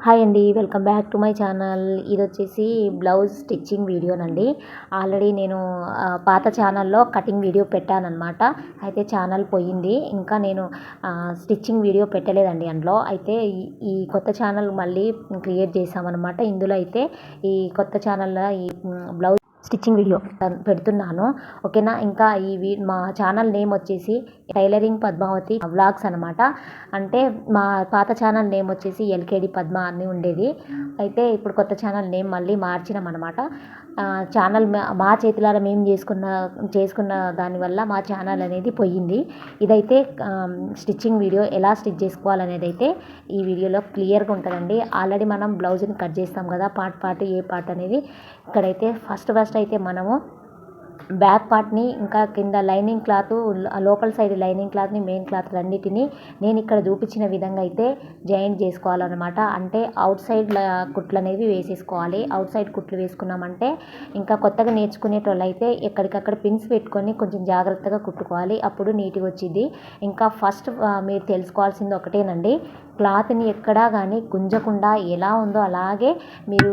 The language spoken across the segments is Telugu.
హాయ్ అండి, welcome back to my channel. ఇది వచ్చేసి బ్లౌజ్ స్టిచ్చింగ్ వీడియోనండి. ఆల్రెడీ నేను పాత ఛానల్లో కటింగ్ వీడియో పెట్టానన్నమాట. అయితే ఛానల్ పోయింది. ఇంకా నేను స్టిచ్చింగ్ వీడియో పెట్టలేదండి అందులో. అయితే ఈ కొత్త ఛానల్ మళ్ళీ క్రియేట్ చేసామన్నమాట. ఇందులో అయితే ఈ కొత్త ఛానల్లో ఈ బ్లౌజ్ స్టిచ్చింగ్ వీడియో పెడుతున్నాను, ఓకేనా. ఇంకా మా ఛానల్ నేమ్ వచ్చేసి టైలరింగ్ పద్మావతి వ్లాగ్స్ అనమాట. అంటే మా పాత ఛానల్ నేమ్ వచ్చేసి ఎల్కేడి పద్మ అని ఉండేది. అయితే ఇప్పుడు కొత్త ఛానల్ నేమ్ మళ్ళీ మార్చినాం అనమాట. ఛానల్ మా చేతులారా మేము చేసుకున్న దానివల్ల మా ఛానల్ అనేది పోయింది. ఇదైతే స్టిచ్చింగ్ వీడియో ఎలా స్టిచ్ చేసుకోవాలనేది అయితే ఈ వీడియోలో క్లియర్గా ఉంటుందండి. ఆల్రెడీ మనం బ్లౌజ్ని కట్ చేస్తాం కదా, పార్ట్ ఏ పార్ట్ అనేది. ఇక్కడైతే ఫస్ట్ అయితే మనము బ్యాక్ పార్ట్ని, ఇంకా కింద లైనింగ్ క్లాత్, లోపల సైడ్ లైనింగ్ క్లాత్ని, మెయిన్ క్లాత్ రెండింటిని నేను ఇక్కడ చూపించిన విధంగా అయితే జాయింట్ చేసుకోవాలన్నమాట. అంటే అవుట్ సైడ్ కుట్లు అనేవి వేసేసుకోవాలి. అవుట్ సైడ్ కుట్లు వేసుకున్నామంటే ఇంకా కొత్తగా నేర్చుకునేటోళ్ళు అయితే ఎక్కడికక్కడ పిన్స్ పెట్టుకొని కొంచెం జాగ్రత్తగా కుట్టుకోవాలి, అప్పుడు నీట్గా వచ్చింది. ఇంకా ఫస్ట్ మీరు తెలుసుకోవాల్సింది ఒకటేనండి, క్లాత్ని ఎక్కడా కానీ గుంజకుండా ఎలా ఉందో అలాగే మీరు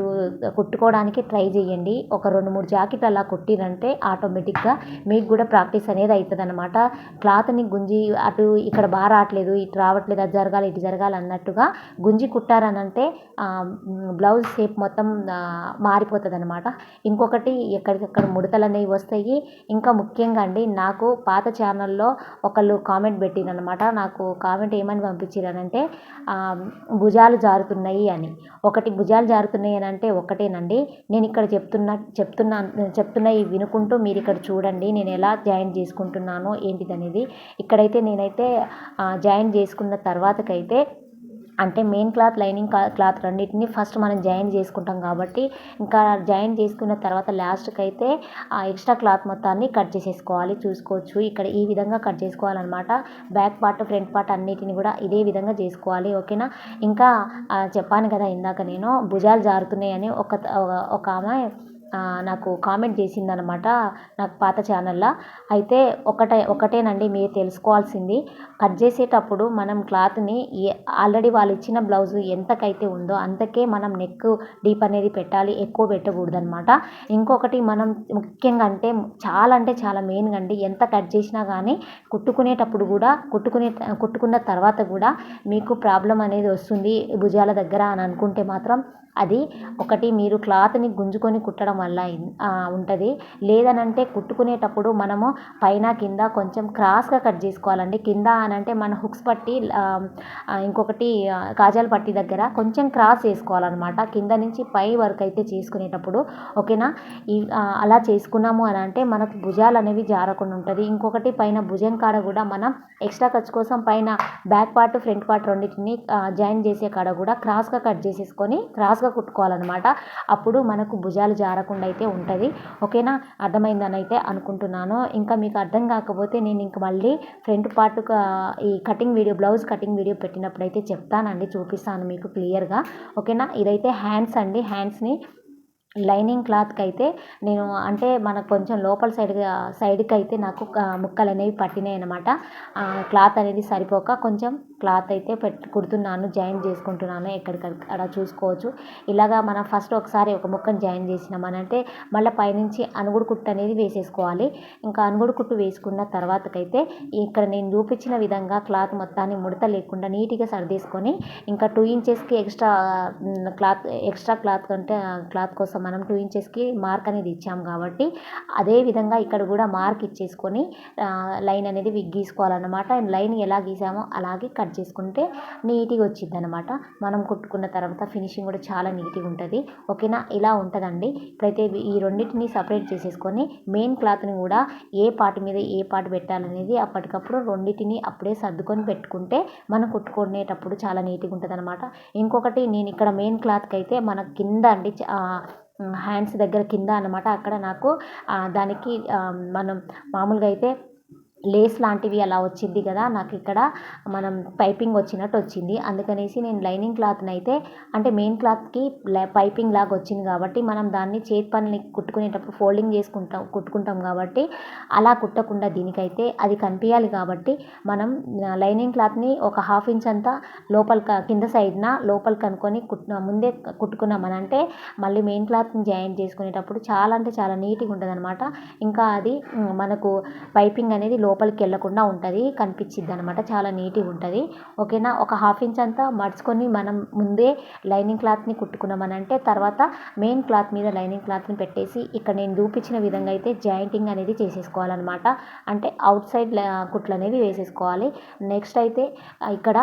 కుట్టుకోవడానికి ట్రై చేయండి. ఒక 2-3 జాకెట్లు అలా కుట్టిరంటే ఆటోమేటిక్గా మీకు కూడా ప్రాక్టీస్ అనేది అవుతుంది అనమాట. క్లాత్ని గుంజి అటు ఇక్కడ బాగా రావట్లేదు, ఇటు రావట్లేదు, అది జరగాలి ఇటు జరగాలి అన్నట్టుగా గుంజి కుట్టారనంటే బ్లౌజ్ షేప్ మొత్తం మారిపోతుంది అనమాట. ఇంకొకటి ఎక్కడికక్కడ ముడతలు అనేవి వస్తాయి. ఇంకా ముఖ్యంగా అండి, నాకు పాత ఛానల్లో ఒకళ్ళు కామెంట్ పెట్టిరనమాట. నాకు కామెంట్ ఏమని పంపించారనంటే భుజాలు జారుతున్నాయి అని. భుజాలు జారుతున్నాయి అని అంటే ఒకటేనండి, నేను ఇక్కడ చెప్తున్నవి వినుకుంటూ మీరు ఇక్కడ చూడండి నేను ఎలా జాయిన్ చేసుకుంటున్నానో ఏంటిదనేది. ఇక్కడైతే నేనైతే జాయిన్ చేసుకున్న తర్వాతకైతే అంటే మెయిన్ క్లాత్, లైనింగ్ క్లాత్ రెండింటిని ఫస్ట్ మనం జాయిన్ చేసుకుంటాం కాబట్టి, ఇంకా జాయిన్ చేసుకున్న తర్వాత లాస్ట్కి అయితే ఆ ఎక్స్ట్రా క్లాత్ మొత్తాన్ని కట్ చేసేసుకోవాలి. చూసుకోవచ్చు ఇక్కడ ఈ విధంగా కట్ చేసుకోవాలన్నమాట. బ్యాక్ పార్ట్, ఫ్రంట్ పార్ట్ అన్నిటిని కూడా ఇదే విధంగా చేసుకోవాలి, ఓకేనా. ఇంకా చెప్పాను కదా ఇందాక నేను భుజాలు జారుతున్నాయని ఒక ఆమె నాకు కామెంట్ చేసిందనమాట, నాకు పాత ఛానల్లో. అయితే ఒకటేనండి మీరు తెలుసుకోవాల్సింది, కట్ చేసేటప్పుడు మనం క్లాత్ని ఆల్రెడీ వాళ్ళు ఇచ్చిన బ్లౌజ్ ఎంతకైతే ఉందో అంతకే మనం నెక్ డీప్ అనేది పెట్టాలి, ఎక్కువ పెట్టకూడదు అనమాట. ఇంకొకటి మనం ముఖ్యంగా అంటే చాలా మెయిన్గా అండి, ఎంత కట్ చేసినా కానీ కుట్టుకునేటప్పుడు కూడా కుట్టుకున్న తర్వాత కూడా మీకు ప్రాబ్లం అనేది వస్తుంది భుజాల దగ్గర అని అనుకుంటే మాత్రం అది ఒకటి మీరు క్లాత్ని గుంజుకొని కుట్టడం వల్ల ఉంటుంది. లేదనంటే కుట్టుకునేటప్పుడు మనము పైన కింద కొంచెం క్రాస్గా కట్ చేసుకోవాలండి. కింద అనంటే మన హుక్స్ పట్టి, ఇంకొకటి కాజాల పట్టి దగ్గర కొంచెం క్రాస్ చేసుకోవాలన్నమాట, కింద నుంచి పై వరకు అయితే చేసుకునేటప్పుడు, ఓకేనా. అలా చేసుకున్నాము అని అంటే మనకు భుజాలు అనేవి జారకుండా ఉంటుంది. ఇంకొకటి పైన భుజం కాడ కూడా మనం ఎక్స్ట్రా ఖర్చు కోసం పైన బ్యాక్ పార్ట్, ఫ్రంట్ పార్ట్ రెండింటిని జాయిన్ చేసే కాడ కూడా క్రాస్గా కట్ చేసేసుకొని క్రాస్గా కుట్టుకోవాలన్నమాట. అప్పుడు మనకు భుజాలు జారకుండా అయితే ఉంటుంది, ఓకేనా. అర్థమైందని అయితే అనుకుంటున్నాను. ఇంకా మీకు అర్థం కాకపోతే నేను ఇంక మళ్ళీ ఫ్రంట్ పార్ట్ ఈ cutting video, blouse cutting video పెట్టినప్పుడు అయితే చెప్తానండి, చూపిస్తాను మీకు క్లియర్గా, ఓకేనా. ఇదైతే హ్యాండ్స్ అండి. హ్యాండ్స్ని లైనింగ్ క్లాత్కి అయితే నేను అంటే మనకు కొంచెం లోపల సైడ్కి అయితే నాకు ముక్కలు అనేవి పట్టినాయి అనమాట. క్లాత్ అనేది సరిపోక కొంచెం క్లాత్ అయితే కుడుతున్నాను, జాయిన్ చేసుకుంటున్నాను. ఎక్కడికక్కడ చూసుకోవచ్చు. ఇలాగా మనం ఫస్ట్ ఒకసారి ఒక ముక్కను జాయిన్ చేసినామనంటే మళ్ళీ పైనుంచి అనుగుడు కుట్టు అనేది వేసేసుకోవాలి. ఇంకా అనుగుడు కుట్టు వేసుకున్న తర్వాతకైతే ఇక్కడ నేను చూపించిన విధంగా క్లాత్ మొత్తాన్ని ముడత లేకుండా నీట్గా సర్దేసుకొని, ఇంకా 2 ఇంచెస్కి ఎక్స్ట్రా క్లాత్ కోసం మనం 2 ఇంచెస్కి మార్క్ అనేది ఇచ్చాం కాబట్టి అదే విధంగా ఇక్కడ కూడా మార్క్ ఇచ్చేసుకొని లైన్ అనేది గీసుకోవాలన్నమాట. లైన్ ఎలా గీసామో అలాగే కట్ చేసుకుంటే నీట్గా వచ్చింది అనమాట. మనం కుట్టుకున్న తర్వాత ఫినిషింగ్ కూడా చాలా నీట్గా ఉంటుంది, ఓకేనా. ఇలా ఉంటుందండి. ఇప్పుడైతే ఈ రెండింటిని సపరేట్ చేసేసుకొని మెయిన్ క్లాత్ని కూడా ఏ పార్ట్ మీద ఏ పార్ట్ పెట్టాలనేది అప్పటికప్పుడు రెండింటిని అప్పుడే సర్దుకొని పెట్టుకుంటే మనం కుట్టుకునేటప్పుడు చాలా నీట్గా ఉంటుంది అనమాట. ఇంకొకటి నేను ఇక్కడ మెయిన్ క్లాత్కి అయితే మన కింద అండి, హ్యాండ్స్ దగ్గర కింద అనమాట, అక్కడ నాకు దానికి మనం మామూలుగా అయితే లేస్ లాంటివి అలా వచ్చింది కదా, నాకు ఇక్కడ మనం పైపింగ్ వచ్చినట్టు వచ్చింది. అందుకనేసి నేను లైనింగ్ క్లాత్ని అయితే అంటే మెయిన్ క్లాత్కి పైపింగ్ లాగా వచ్చింది కాబట్టి మనం దాన్ని చేతి పనులు కుట్టుకునేటప్పుడు ఫోల్డింగ్ కుట్టుకుంటాం కాబట్టి అలా కుట్టకుండా దీనికైతే అది కనిపించాలి కాబట్టి మనం లైనింగ్ క్లాత్ని ఒక హాఫ్ ఇంచ్ అంతా కింద సైడ్న లోపలికి అనుకొని ముందే కుట్టుకున్నామనంటే మళ్ళీ మెయిన్ క్లాత్ని జాయిన్ చేసుకునేటప్పుడు చాలా అంటే చాలా నీట్గా ఉంటుంది అనమాట. ఇంకా అది మనకు పైపింగ్ అనేది లోపలికి వెళ్ళకుండా ఉంటుంది, కనిపించిద్ది అనమాట, చాలా నీట్గా ఉంటుంది. ఓకేనా. ఒక హాఫ్ ఇంచ్ అంతా మడుచుకొని మనం ముందే లైనింగ్ క్లాత్ని కుట్టుకున్నామనంటే తర్వాత మెయిన్ క్లాత్ మీద లైనింగ్ క్లాత్ని పెట్టేసి ఇక్కడ నేను చూపించిన విధంగా అయితే జాయింటింగ్ అనేది చేసేసుకోవాలన్నమాట. అంటే అవుట్ సైడ్ కుట్లు అనేవి వేసేసుకోవాలి. నెక్స్ట్ అయితే ఇక్కడ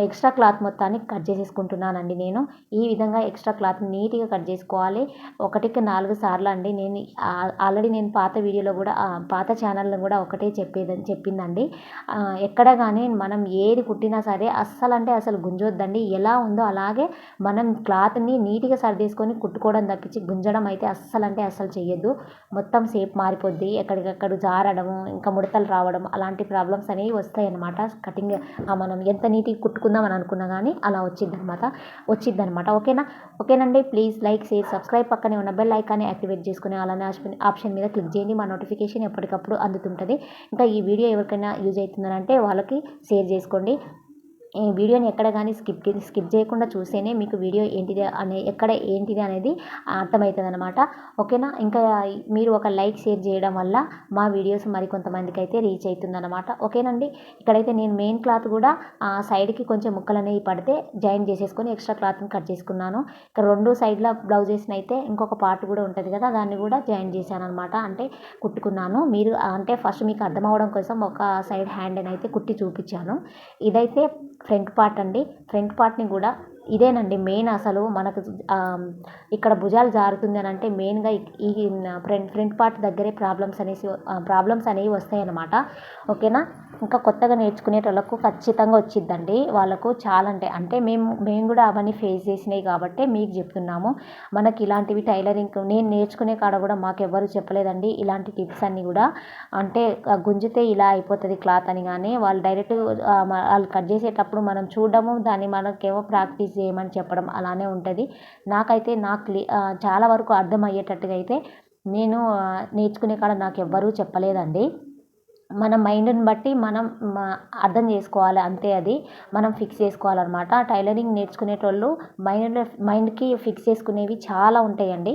ఎక్స్ట్రా క్లాత్ మొత్తాన్ని కట్ చేసేసుకుంటున్నానండి నేను. ఈ విధంగా ఎక్స్ట్రా క్లాత్ని నీట్గా కట్ చేసుకోవాలి. 1కి 4 సార్లు అండి. నేను ఆల్రెడీ నేను పాత వీడియోలో కూడా పాత ఛానల్లో కూడా ఒకటే చెప్పిందండి. ఎక్కడ కానీ మనం ఏది కుట్టినా సరే అస్సలు అంటే అసలు గుంజొద్దండి. ఎలా ఉందో అలాగే మనం క్లాత్ని నీట్గా సర్దేసుకొని కుట్టుకోవడం తప్పించి గుంజడం అయితే అస్సలు అంటే అస్సలు చెయ్యొద్దు. మొత్తం షేప్ మారిపోద్ది, ఎక్కడికక్కడ జారడము, ఇంకా ముడతలు రావడం అలాంటి ప్రాబ్లమ్స్ అనేవి వస్తాయి అన్నమాట. కటింగ్ మనం ఎంత నీట్గా కుట్టుకుందాం అని అనుకున్నా కానీ అలా వచ్చిద్దనమాట. ఓకేనండి. ప్లీజ్ లైక్, షేర్, సబ్స్క్రైబ్, పక్కనే ఉన్న బెల్ ఐకాన్ని యాక్టివేట్ చేసుకుని అలానే ఆప్షన్ మీద క్లిక్ చేయండి. మా నోటిఫికేషన్ ఎప్పటికప్పుడు అందుతుంటుంది. ఇంకా ఈ వీడియో ఎవరికైనా యూజ్ అవుతుందని అంటే వాళ్ళకి షేర్ చేసుకోండి. ఈ వీడియోని ఎక్కడ కానీ స్కిప్ చేయకుండా చూస్తేనే మీకు వీడియో ఏంటిది అనేది అర్థమవుతుంది అనమాట. ఓకేనా. ఇంకా మీరు ఒక లైక్ షేర్ చేయడం వల్ల మా వీడియోస్ మరికొంతమందికి అయితే రీచ్ అవుతుందన్నమాట. ఓకేనండి. ఇక్కడైతే నేను మెయిన్ క్లాత్ కూడా సైడ్కి కొంచెం ముక్కలు అనేవి పడితే జాయిన్ చేసేసుకొని ఎక్స్ట్రా క్లాత్ని కట్ చేసుకున్నాను. ఇక్కడ 2 సైడ్ల బ్లౌజెస్ని అయితే ఇంకొక పార్ట్ కూడా ఉంటుంది కదా, దాన్ని కూడా జాయిన్ చేశాను అనమాట. అంటే కుట్టుకున్నాను. మీరు అంటే ఫస్ట్ మీకు అర్థం అవ్వడం కోసం ఒక సైడ్ హ్యాండ్ అయితే కుట్టి చూపించాను. ఇదైతే ఫ్రంట్ పార్ట్ అండి. ఫ్రంట్ పార్ట్ని కూడా ఇదేనండి మెయిన్. అసలు మనకు ఇక్కడ భుజాలు జారుతుంది అని అంటే మెయిన్గా ఈ ఫ్రంట్ పార్ట్ దగ్గరే ప్రాబ్లమ్స్ అనేవి వస్తాయి అన్నమాట. ఓకేనా. ఇంకా కొత్తగా నేర్చుకునేటోళ్ళకు ఖచ్చితంగా వచ్చిద్దండి. వాళ్ళకు చాలా అంటే మేము కూడా అవన్నీ ఫేస్ చేసినాయి కాబట్టి మీకు చెప్తున్నాము. మనకి ఇలాంటివి టైలరింగ్ నేను నేర్చుకునే కాడ కూడా మాకెవ్వరు చెప్పలేదండి ఇలాంటి టిప్స్ అన్నీ కూడా. అంటే గుంజితే ఇలా అయిపోతుంది క్లాత్ అని కానీ వాళ్ళు డైరెక్ట్ వాళ్ళు కట్ చేసేటప్పుడు మనం చూడడము, దాన్ని మనకేమో ప్రాక్టీస్ చేయమని చెప్పడం అలానే ఉంటుంది. నాకైతే చాలా వరకు అర్థమయ్యేటట్టుగా అయితే నేను నేర్చుకునే కాడ నాకు ఎవ్వరూ చెప్పలేదండి. మన మైండ్ని బట్టి మనం అర్థం చేసుకోవాలి అంతే. అది మనం ఫిక్స్ చేసుకోవాలన్నమాట. టైలరింగ్ నేర్చుకునేటోళ్ళు మైండ్కి ఫిక్స్ చేసుకునేవి చాలా ఉంటాయండి.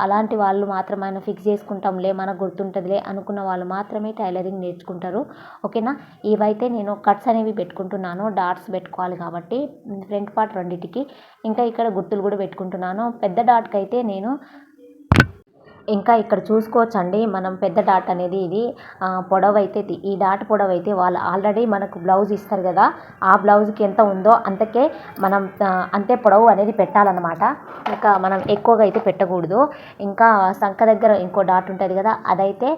అలాంటి వాళ్ళు మాత్రమే ఫిక్స్ చేసుకుంటాంలే మనకు గుర్తుంటుందిలే అనుకున్న వాళ్ళు మాత్రమే టైలరింగ్ నేర్చుకుంటారు. ఓకేనా. ఇవైతే నేను కట్స్ అనేవి పెట్టుకుంటున్నాను. డాట్స్ పెట్టుకోవాలి కాబట్టి ఫ్రంట్ పార్ట్ రెండింటికి. ఇంకా ఇక్కడ గుర్తులు కూడా పెట్టుకుంటున్నాను. పెద్ద డాట్కి అయితే నేను ఇంకా ఇక్కడ చూసుకోవచ్చండి మనం పెద్ద డాట్ అనేది ఇది పొడవైతే ఈ డాట్ పొడవైతే వాళ్ళు ఆల్రెడీ మనకు బ్లౌజ్ ఇస్తారు కదా, ఆ బ్లౌజ్కి ఎంత ఉందో మనం అంతే పొడవు అనేది పెట్టాలన్నమాట. ఇంకా మనం ఎక్కువగా అయితే పెట్టకూడదు. ఇంకా సంఖ దగ్గర ఇంకో డాట్ ఉంటుంది కదా, అదైతే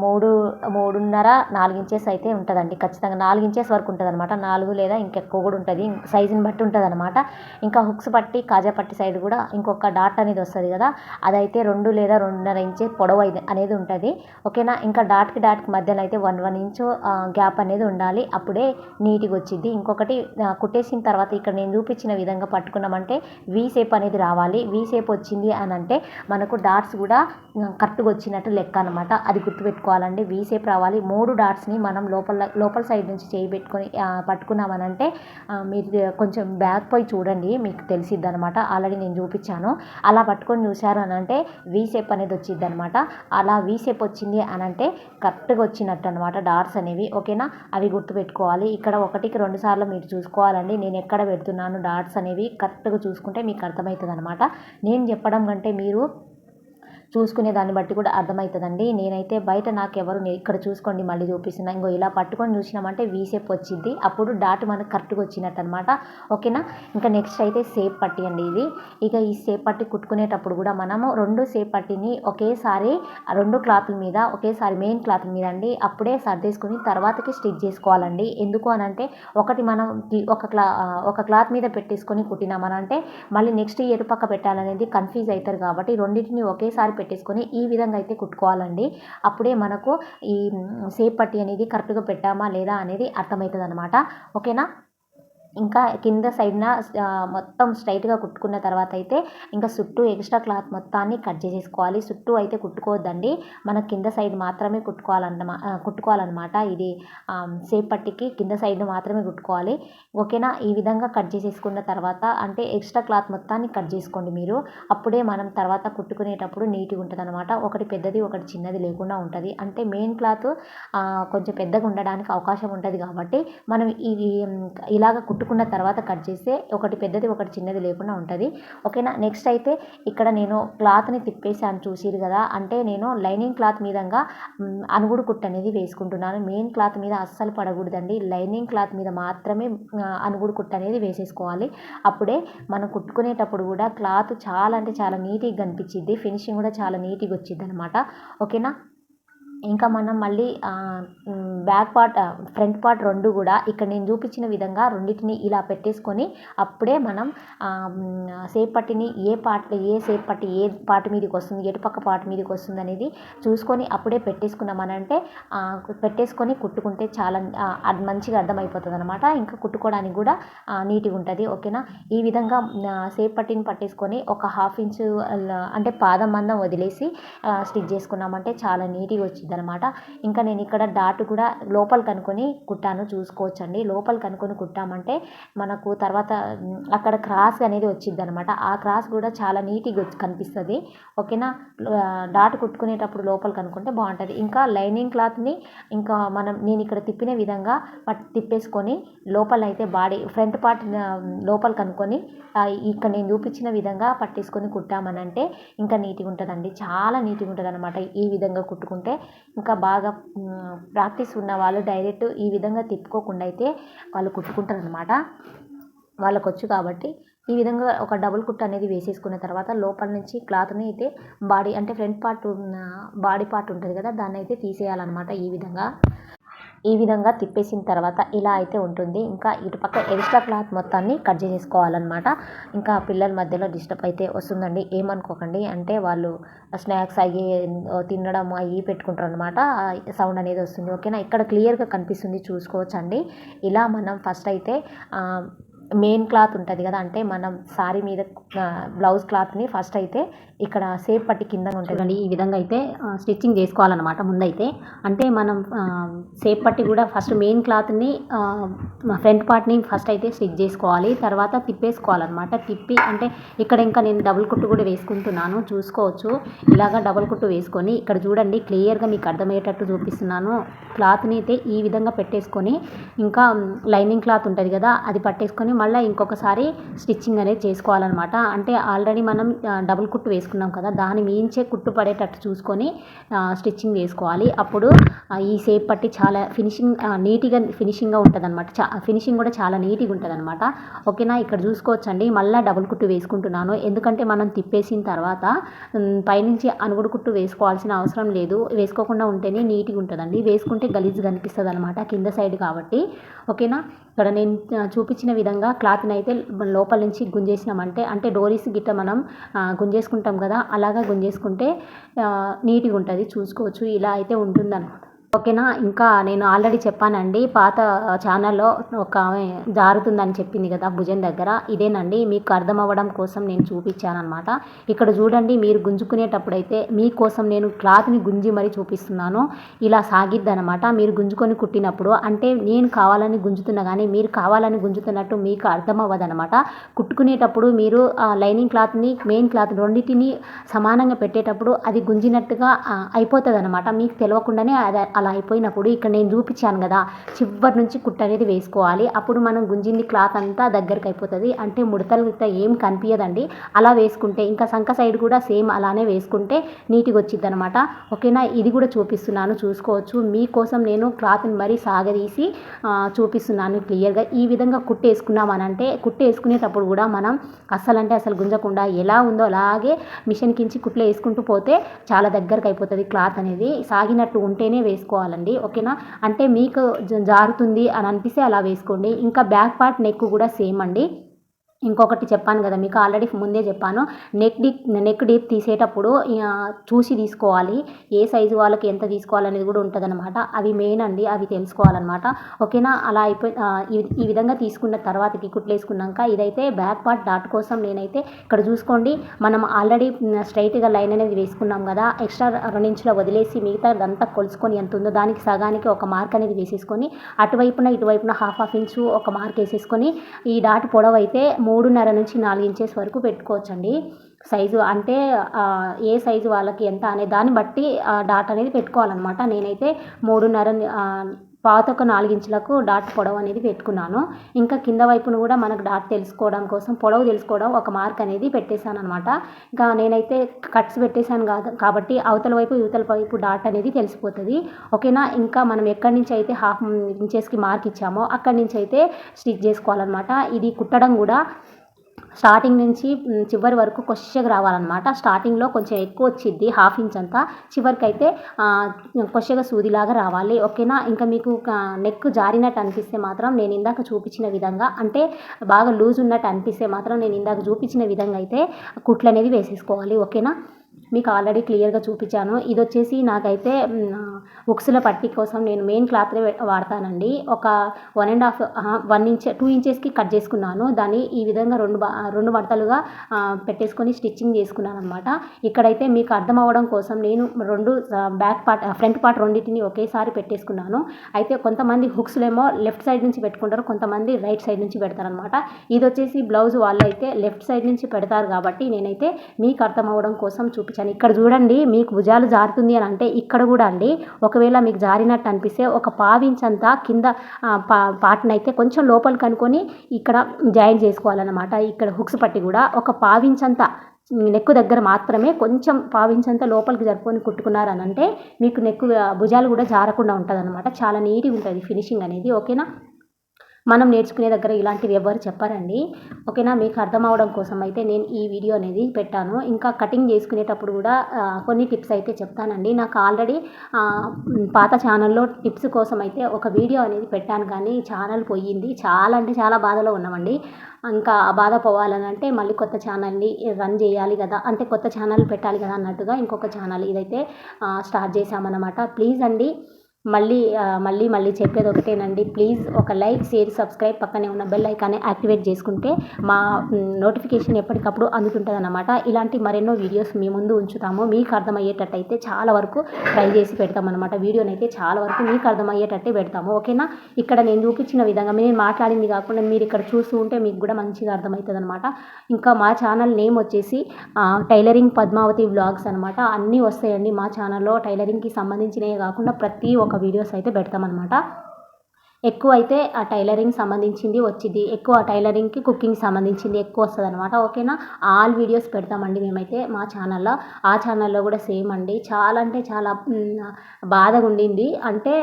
3.5-4 ఇంచెస్ అయితే ఉంటుందండి. ఖచ్చితంగా 4 ఇంచెస్ వరకు ఉంటుంది అనమాట. 4 లేదా ఇంకెక్కువ కూడా ఉంటుంది, సైజుని బట్టి ఉంటుంది అనమాట. ఇంకా హుక్స్ పట్టి కాజా పట్టి సైడ్ కూడా ఇంకొక డాట్ అనేది వస్తుంది కదా, అదైతే 2 లేదా 2.5 ఇంచ్ పొడవు అనేది ఉంటుంది. ఓకేనా. ఇంకా డాట్కి మధ్యలో అయితే 1 ఇంచు గ్యాప్ అనేది ఉండాలి, అప్పుడే నీట్గా వచ్చింది. ఇంకొకటి కుట్టేసిన తర్వాత ఇక్కడ నేను చూపించిన విధంగా పట్టుకున్నామంటే వీ షేప్ అనేది రావాలి. వీ షేప్ వచ్చింది అని అంటే మనకు డాట్స్ కూడా కరెక్ట్గా వచ్చినట్టు లెక్క అనమాట. అది గుర్తుపెట్టుకోవాలండి. వీ షేప్ రావాలి. 3 డాట్స్ని మనం లోపల సైడ్ నుంచి చేయి పెట్టుకొని పట్టుకున్నామనంటే మీరు కొంచెం బ్యాక్ పోయి చూడండి, మీకు తెలిసిద్ది అనమాట. ఆల్రెడీ నేను చూపించాను. అలా పట్టుకొని చూశారు అని అంటే వీ షేప్ అనేది వచ్చింది అనమాట. అలా వీ షేప్ వచ్చింది అని అంటే కరెక్ట్గా వచ్చినట్టు అనమాట డాట్స్ అనేవి. ఓకేనా. అవి గుర్తుపెట్టుకోవాలి. ఇక్కడ 1కి 2 సార్లు మీరు చూసుకోవాలండి. నేను ఎక్కడ పెడుతున్నాను డాట్స్ అనేవి కరెక్ట్గా చూసుకుంటే మీకు అర్థమవుతుంది అనమాట. నేను చెప్పడం కంటే మీరు చూసుకునే దాన్ని బట్టి కూడా అర్థమవుతుందండి. నేనైతే బయట నాకెవరు ఇక్కడ చూసుకోండి మళ్ళీ చూపిస్తున్నా. ఇంకో ఇలా పట్టుకొని చూసినామంటే వీ షేప్ వచ్చింది, అప్పుడు డాట్ మనకు కరెక్ట్గా వచ్చినట్టు అనమాట. ఓకేనా. ఇంకా నెక్స్ట్ అయితే షేప్ పట్టి అండి ఇది. ఇక ఈ షేప్ పట్టి కుట్టుకునేటప్పుడు కూడా మనము 2 షేప్ పట్టిని ఒకేసారి 2 క్లాత్ల మీద ఒకేసారి మెయిన్ క్లాత్ల మీద అండి అప్పుడే సర్దేసుకుని తర్వాతకి స్టిచ్ చేసుకోవాలండి. ఎందుకు అని అంటే ఒకటి మనం ఒక క్లాత్ మీద పెట్టేసుకొని కుట్టినామనంటే మళ్ళీ నెక్స్ట్ ఎటు పక్క పెట్టాలనేది కన్ఫ్యూజ్ అవుతారు కాబట్టి రెండింటిని ఒకేసారి పెట్టేసుకొని ఈ విధంగా అయితే కుట్టుకోవాలండి. అప్పుడే మనకు ఈ సేప్ పట్టి అనేది కరెక్ట్గా పెట్టామా లేదా అనేది అర్థమవుతుంది అనమాట. ఓకేనా. ఇంకా కింద సైడ్న మొత్తం స్ట్రైట్గా కుట్టుకున్న తర్వాత అయితే ఇంకా చుట్టూ ఎక్స్ట్రా క్లాత్ మొత్తాన్ని కట్ చేసేసుకోవాలి. చుట్టూ అయితే కుట్టుకోవద్దండి, మన కింద సైడ్ మాత్రమే కుట్టుకోవాలన్నమాట. ఇది సేప్ పట్టికి కింద సైడ్ మాత్రమే కుట్టుకోవాలి. ఓకేనా. ఈ విధంగా కట్ చేసేసుకున్న తర్వాత అంటే ఎక్స్ట్రా క్లాత్ మొత్తాన్ని కట్ చేసుకోండి మీరు. అప్పుడే మనం తర్వాత కుట్టుకునేటప్పుడు నీట్గా ఉంటుంది అనమాట. ఒకటి పెద్దది ఒకటి చిన్నది లేకుండా ఉంటుంది. అంటే మెయిన్ క్లాత్ కొంచెం పెద్దగా ఉండడానికి అవకాశం ఉంటుంది కాబట్టి మనం ఇది ఇలాగ కుట్టుకున్న తర్వాత కట్ చేస్తే ఒకటి పెద్దది ఒకటి చిన్నది లేకుండా ఉంటుంది. ఓకేనా. నెక్స్ట్ అయితే ఇక్కడ నేను క్లాత్ని తిప్పేసాను చూసిరు కదా. అంటే నేను లైనింగ్ క్లాత్ మీదంగా అనుగుడు కుట్టు అనేది వేసుకుంటున్నాను. మెయిన్ క్లాత్ మీద అస్సలు పడకూడదండి, లైనింగ్ క్లాత్ మీద మాత్రమే అనుగుడు కుట్టు అనేది వేసేసుకోవాలి. అప్పుడే మనం కుట్టుకునేటప్పుడు కూడా క్లాత్ చాలా అంటే చాలా నీట్గా కనిపించిద్ది, ఫినిషింగ్ కూడా చాలా నీట్గా వచ్చిద్ది అనమాట. ఓకేనా. ఇంకా మనం మళ్ళీ బ్యాక్ పార్ట్ ఫ్రంట్ పార్ట్ రెండు కూడా ఇక్కడ నేను చూపించిన విధంగా రెండింటిని ఇలా పెట్టేసుకొని అప్పుడే మనం సేప్ పట్టిని ఏ సేప్ పట్టి ఏ పార్ట్ మీదకి వస్తుంది, ఎటుపక్క పార్ట్ మీదకి వస్తుంది అనేది చూసుకొని అప్పుడే పెట్టేసుకున్నామనంటే పెట్టేసుకొని కుట్టుకుంటే చాలా అది మంచిగా అర్థమైపోతుంది అనమాట. ఇంకా కుట్టుకోవడానికి కూడా నీట్గా ఉంటుంది. ఓకేనా. ఈ విధంగా సేప్ పట్టిని పట్టేసుకొని ఒక 1/2 ఇంచు అంటే పాదం మందం వదిలేసి స్టిచ్ చేసుకున్నామంటే చాలా నీట్గా వచ్చింది అనమాట. ఇంకా నేను ఇక్కడ డాట్ కూడా లోపల కనుక్కొని కుట్టాను, చూసుకోవచ్చండి. లోపల కనుక్కొని కుట్టామంటే మనకు తర్వాత అక్కడ క్రాస్ అనేది వచ్చింది అనమాట. ఆ క్రాస్ కూడా చాలా నీట్గా కనిపిస్తుంది. ఓకేనా. డాట్ కుట్టుకునేటప్పుడు లోపల కనుక్కుంటే బాగుంటుంది. ఇంకా లైనింగ్ క్లాత్ని ఇంకా నేను ఇక్కడ తిప్పిన విధంగా తిప్పేసుకొని లోపల అయితే బాడీ ఫ్రంట్ పార్ట్ లోపల కనుక్కొని ఇక్కడ నేను చూపించిన విధంగా పట్టేసుకొని కుట్టామనంటే ఇంకా నీట్గా ఉంటుందండి, చాలా నీట్గా ఉంటుంది అనమాట. ఈ విధంగా కుట్టుకుంటే ఇంకా బాగా ప్రాక్టీస్ ఉన్న వాళ్ళు డైరెక్ట్ ఈ విధంగా తిప్పుకోకుండా అయితే వాళ్ళు కుట్టుకుంటారు అనమాట. వాళ్ళకు వచ్చు కాబట్టి ఈ విధంగా ఒక డబుల్ కుట్టు అనేది వేసేసుకున్న తర్వాత లోపల నుంచి క్లాత్ని అయితే బాడీ అంటే ఫ్రంట్ పార్ట్ బాడీ పార్ట్ ఉంటుంది కదా, దాన్ని అయితే తీసేయాలన్నమాట. ఈ విధంగా తిప్పేసిన తర్వాత ఇలా అయితే ఉంటుంది. ఇంకా ఇటుపక్క ఎక్స్ట్రా క్లాత్ మొత్తాన్ని కట్ చేసేసుకోవాలన్నమాట. ఇంకా పిల్లల మధ్యలో డిస్టర్బ్ అయితే వస్తుందండి, ఏమనుకోకండి. అంటే వాళ్ళు స్నాక్స్ అవి తినడం అవి పెట్టుకుంటారు అనమాట, సౌండ్ అనేది వస్తుంది. ఓకేనా. ఇక్కడ క్లియర్గా కనిపిస్తుంది, చూసుకోవచ్చండి. ఇలా మనం ఫస్ట్ అయితే మెయిన్ క్లాత్ ఉంటుంది కదా, అంటే మనం సారీ మీద బ్లౌజ్ క్లాత్ని ఫస్ట్ అయితే ఇక్కడ సేప్ పట్టి కింద ఉంటుందండి. ఈ విధంగా అయితే స్టిచ్చింగ్ చేసుకోవాలన్నమాట ముందైతే. అంటే మనం సేప్ పట్టి కూడా ఫస్ట్ మెయిన్ క్లాత్ని ఫ్రంట్ పార్ట్ని ఫస్ట్ అయితే స్టిచ్ చేసుకోవాలి, తర్వాత తిప్పేసుకోవాలన్నమాట. తిప్పి అంటే ఇక్కడ ఇంకా నేను డబుల్ కుట్టు కూడా వేసుకుంటున్నాను, చూసుకోవచ్చు. ఇలాగ డబుల్ కుట్టు వేసుకొని ఇక్కడ చూడండి క్లియర్గా మీకు అర్థమయ్యేటట్టు చూపిస్తున్నాను. క్లాత్ని అయితే ఈ విధంగా పెట్టేసుకొని ఇంకా లైనింగ్ క్లాత్ ఉంటుంది కదా, అది పట్టేసుకొని మళ్ళీ ఇంకొకసారి స్టిచ్చింగ్ అనేది చేసుకోవాలన్నమాట. అంటే ఆల్రెడీ మనం డబుల్ కుట్టు వేసుకున్నాం కదా, దాని మించే కుట్టు పడేటట్టు చూసుకొని స్టిచ్చింగ్ వేసుకోవాలి. అప్పుడు ఈ సేప్ పట్టి చాలా ఫినిషింగ్గా ఉంటుంది అనమాట. ఫినిషింగ్ కూడా చాలా నీట్గా ఉంటుంది అనమాట. ఓకేనా. ఇక్కడ చూసుకోవచ్చండి మళ్ళీ డబుల్ కుట్టు వేసుకుంటున్నాను, ఎందుకంటే మనం తిప్పేసిన తర్వాత పైనుంచి అనుగుడు కుట్టు వేసుకోవాల్సిన అవసరం లేదు, వేసుకోకుండా ఉంటేనే నీట్గా ఉంటుందండి. వేసుకుంటే గలీజ్గా అనిపిస్తుంది అనమాట కింద సైడ్ కాబట్టి. ఓకేనా. ఇక్కడ నేను చూపించిన విధంగా క్లాత్ని అయితే లోపల నుంచి గుంజేసినామంటే అంటే డోరీస్ గిట్ట మనం గుంజేసుకుంటాం కదా, అలాగా గుంజేసుకుంటే నీట్గా ఉంటుంది, చూసుకోవచ్చు. ఇలా అయితే ఉంటుందన్నమాట. ఓకేనా. ఇంకా నేను ఆల్రెడీ చెప్పానండి, పాత ఛానల్లో ఒక ఆమె జారుతుందని చెప్పింది కదా భుజం దగ్గర, ఇదేనండి. మీకు అర్థం అవ్వడం కోసం నేను చూపించాను అనమాట. ఇక్కడ చూడండి, మీరు గుంజుకునేటప్పుడైతే మీకోసం నేను క్లాత్ని గుంజి మరీ చూపిస్తున్నాను. ఇలా సాగిద్ది అనమాట. మీరు గుంజుకొని కుట్టినప్పుడు అంటే నేను కావాలని గుంజుతున్నా కానీ మీరు కావాలని గుంజుతున్నట్టు మీకు అర్థం అవ్వదనమాట. కుట్టుకునేటప్పుడు మీరు లైనింగ్ క్లాత్ని మెయిన్ క్లాత్ రెండింటిని సమానంగా పెట్టేటప్పుడు అది గుంజినట్టుగా అయిపోతుంది అనమాట, మీకు తెలియకుండానే అలా అయిపోయినప్పుడు ఇక్కడ నేను చూపించాను కదా, చివరి నుంచి కుట్టు అనేది వేసుకోవాలి. అప్పుడు మనం గుంజింది క్లాత్ అంతా దగ్గరికి అయిపోతుంది, అంటే ముడతలు ఏం కనిపించదండి. అలా వేసుకుంటే ఇంకా సంక సైడ్ కూడా సేమ్ అలానే వేసుకుంటే నీట్గా వచ్చింది అనమాట. ఓకేనా. ఇది కూడా చూపిస్తున్నాను, చూసుకోవచ్చు. మీకోసం నేను క్లాత్ని మరీ సాగదీసి చూపిస్తున్నాను క్లియర్గా. ఈ విధంగా కుట్టు వేసుకున్నామనంటే కుట్టు వేసుకునేటప్పుడు కూడా మనం అసలు గుంజకుండా ఎలా ఉందో అలాగే మిషన్ కించి కుట్లు వేసుకుంటూ పోతే చాలా దగ్గరకు అయిపోతుంది క్లాత్ అనేది. సాగినట్టు ఉంటేనే వేసుకోవాలండి. ఓకేనా. అంటే మీకు జారుతుంది అని అనిపిస్తే అలా వేసుకోండి. ఇంకా బ్యాక్ పార్ట్ నెక్ కూడా సేమ్ అండి. ఇంకొకటి చెప్పాను కదా మీకు, ఆల్రెడీ ముందే చెప్పాను, నెక్ డీప్ తీసేటప్పుడు చూసి తీసుకోవాలి. ఏ సైజు వాళ్ళకి ఎంత తీసుకోవాలనేది కూడా ఉంటుందన్నమాట. అవి మెయిన్ అండి, అవి తెలుసుకోవాలన్నమాట. ఓకేనా. అలా ఈ విధంగా తీసుకున్న తర్వాతకి కుట్లేసుకున్నాక ఇదైతే బ్యాక్ పార్ట్ డాట్ కోసం నేనైతే ఇక్కడ చూసుకోండి, మనం ఆల్రెడీ స్ట్రైట్గా లైన్ అనేది వేసుకున్నాం కదా, ఎక్స్ట్రా 2 ఇంచుల వదిలేసి మిగతా అదంతా కొలుసుకొని ఎంత ఉందో దానికి సగానికి ఒక మార్క్ అనేది వేసేసుకొని అటువైపున ఇటువైపున హాఫ్ ఇంచు ఒక మార్క్ వేసేసుకొని ఈ డాట్ పొడవు అయితే 3.5 నుంచి 4 ఇంచెస్ వరకు పెట్టుకోవచ్చండి సైజు. అంటే ఏ సైజు వాళ్ళకి ఎంత అనే దాన్ని బట్టి డాట్ అనేది పెట్టుకోవాలన్నమాట. నేనైతే 3.5 పాతొక 4 ఇంచులకు డాట్ పొడవు అనేది పెట్టుకున్నాను. ఇంకా కింద వైపును కూడా మనకు డాట్ తెలుసుకోవడం కోసం, పొడవు తెలుసుకోవడం ఒక మార్క్ అనేది పెట్టేశాను అనమాట. ఇంకా నేనైతే కట్స్ పెట్టేశాను కాబట్టి అవతల వైపు యువతల వైపు డాట్ అనేది తెలిసిపోతుంది. ఓకేనా. ఇంకా మనం ఎక్కడి నుంచి అయితే హాఫ్ ఇంచెస్కి మార్క్ ఇచ్చామో అక్కడి నుంచి అయితే స్టిచ్ చేసుకోవాలన్నమాట. ఇది కుట్టడం కూడా స్టార్టింగ్ నుంచి చివరి వరకు కొద్దిగా రావాలన్నమాట. స్టార్టింగ్లో కొంచెం ఎక్కువ వచ్చిద్ది, హాఫ్ ఇంచ్ అంతా, చివరికి అయితే కొద్దిగా సూదిలాగా రావాలి. ఓకేనా. ఇంకా మీకు నెక్ జారినట్టు అనిపిస్తే మాత్రం నేను ఇందాక చూపించిన విధంగా, అంటే బాగా లూజ్ ఉన్నట్టు అనిపిస్తే మాత్రం నేను ఇందాక చూపించిన విధంగా అయితే కుట్లు అనేది వేసేసుకోవాలి. ఓకేనా. మీకు ఆల్రెడీ క్లియర్గా చూపించాను. ఇది వచ్చేసి నాకైతే ఉక్సుల పట్టీ కోసం నేను మెయిన్ క్లాత్లే వాడతానండి. ఒక 1 ఇంచ్ 2 ఇంచెస్కి కట్ చేసుకున్నాను. దాన్ని ఈ విధంగా రెండు మడతలుగా పెట్టేసుకొని స్టిచ్చింగ్ చేసుకున్నాను అనమాట. ఇక్కడైతే మీకు అర్థం అవ్వడం కోసం నేను బ్యాక్ పార్ట్ ఫ్రంట్ పార్ట్ రెండింటిని ఒకేసారి పెట్టేసుకున్నాను. అయితే కొంతమంది హుక్స్లేమో లెఫ్ట్ సైడ్ నుంచి పెట్టుకుంటారు, కొంతమంది రైట్ సైడ్ నుంచి పెడతారనమాట. ఇది వచ్చేసి బ్లౌజ్ వాళ్ళు అయితే లెఫ్ట్ సైడ్ నుంచి పెడతారు కాబట్టి నేనైతే మీకు అర్థం అవ్వడం కోసం చూపించాను. ఇక్కడ చూడండి, మీకు భుజాలు జారుతుంది అని అంటే ఇక్కడ కూడా అండి, ఒకవేళ మీకు జారినట్టు అనిపిస్తే ఒక పావించంతా కింద పార్ట్నైతే కొంచెం లోపలికి అనుకొని ఇక్కడ జాయిన్ చేసుకోవాలన్నమాట. ఇక్కడ హుక్స్ పట్టి కూడా ఒక పావించంతా నెక్కు దగ్గర మాత్రమే కొంచెం పావించంతా లోపలికి జరుపుకొని కుట్టుకున్నారని అంటే మీకు భుజాలు కూడా జారకుండా ఉంటుంది అనమాట. చాలా నీట్గా ఉంటుంది ఫినిషింగ్ అనేది. ఓకేనా. మనం నేర్చుకునే దగ్గర ఇలాంటివి ఎవ్వరు చెప్పారండి. ఓకేనా. మీకు అర్థం అవడం కోసం అయితే నేను ఈ వీడియో అనేది పెట్టాను. ఇంకా కటింగ్ చేసుకునేటప్పుడు కూడా కొన్ని టిప్స్ అయితే చెప్తానండి. నాకు ఆల్రెడీ పాత ఛానల్లో టిప్స్ కోసం అయితే ఒక వీడియో అనేది పెట్టాను, కానీ ఛానల్ పోయింది. చాలా అంటే చాలా బాధలో ఉన్నామండి. ఇంకా ఆ బాధ పోవాలని అంటే మళ్ళీ కొత్త ఛానల్ని రన్ చేయాలి కదా, అంటే కొత్త ఛానల్ పెట్టాలి కదా అన్నట్టుగా ఇంకొక ఛానల్ ఇదైతే స్టార్ట్ చేశామన్నమాట. ప్లీజ్ అండి, మళ్ళీ చెప్పేది ఒకటేనండి, ప్లీజ్ ఒక లైక్, షేర్, సబ్స్క్రైబ్, పక్కనే ఉన్న బెల్ ఐకాన్ని యాక్టివేట్ చేసుకుంటే మా నోటిఫికేషన్ ఎప్పటికప్పుడు అందుతుంటుంది అన్నమాట. ఇలాంటి మరెన్నో వీడియోస్ మీ ముందు ఉంచుతాము. మీకు అర్థమయ్యేటట్టు అయితే చాలా వరకు ట్రై చేసి పెడతాం అనమాట. వీడియోని అయితే చాలా వరకు మీకు అర్థమయ్యేటట్టే పెడతాము. ఓకేనా. ఇక్కడ నేను చూపించిన విధంగా నేను మాట్లాడింది కాకుండా మీరు ఇక్కడ చూస్తూ ఉంటే మీకు కూడా మంచిగా అర్థమవుతుంది అనమాట. ఇంకా మా ఛానల్ నేమ్ వచ్చేసి టైలరింగ్ పద్మావతి వ్లాగ్స్ అనమాట. అన్నీ వస్తాయండి మా ఛానల్లో. టైలరింగ్కి సంబంధించినవి కాకుండా ప్రతి ఒక్క వీడియోస్ అయితే పెడతామన్నమాట. ఎక్కువ అయితే ఆ టైలరింగ్ సంబంధించింది వచ్చింది, ఎక్కువ టైలరింగ్కి కుకింగ్ సంబంధించింది ఎక్కువ వస్తుంది అనమాట. ఓకేనా. ఆల్ వీడియోస్ పెడతామండి మేమైతే మా ఛానల్లో. ఆ ఛానల్లో కూడా సేమ్ అండి. చాలా అంటే చాలా బాధగా ఉండింది. అంటే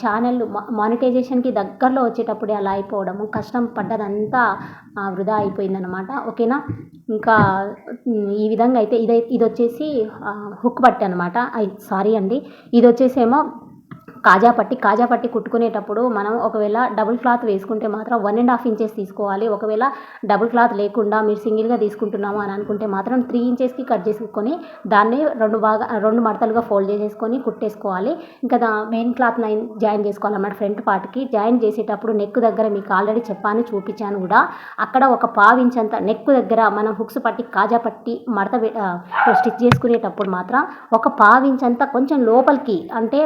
ఛానల్ మానిటైజేషన్కి దగ్గరలో వచ్చేటప్పుడే అలా అయిపోవడము, కష్టం పడ్డదంతా వృధా అయిపోయిందనమాట. ఓకేనా. ఇంకా ఈ విధంగా అయితే ఇది వచ్చేసి హుక్ పట్టి అనమాట. సారీ అండి, ఇది వచ్చేసేమో కాజా పట్టి కుట్టుకునేటప్పుడు మనం ఒకవేళ డబుల్ క్లాత్ వేసుకుంటే మాత్రం 1.5 ఇంచెస్ తీసుకోవాలి. ఒకవేళ డబుల్ క్లాత్ లేకుండా మీరు సింగిల్గా తీసుకుంటున్నాము అని అనుకుంటే మాత్రం 3 ఇంచెస్కి కట్ చేసుకొని దాన్ని 2 మడతలుగా ఫోల్డ్ చేసేసుకొని కుట్టేసుకోవాలి. ఇంకా మెయిన్ క్లాత్ లైన్ జాయిన్ చేసుకోవాలన్నమాట. ఫ్రంట్ పార్ట్కి జాయిన్ చేసేటప్పుడు నెక్ దగ్గర మీకు ఆల్రెడీ చెప్పాను, చూపించాను కూడా, అక్కడ ఒక పావించంత నెక్ దగ్గర మనం హుక్స్ పట్టి కాజా పట్టి స్టిచ్ చేసుకునేటప్పుడు మాత్రం ఒక పావించంత కొంచెం లోపలికి, అంటే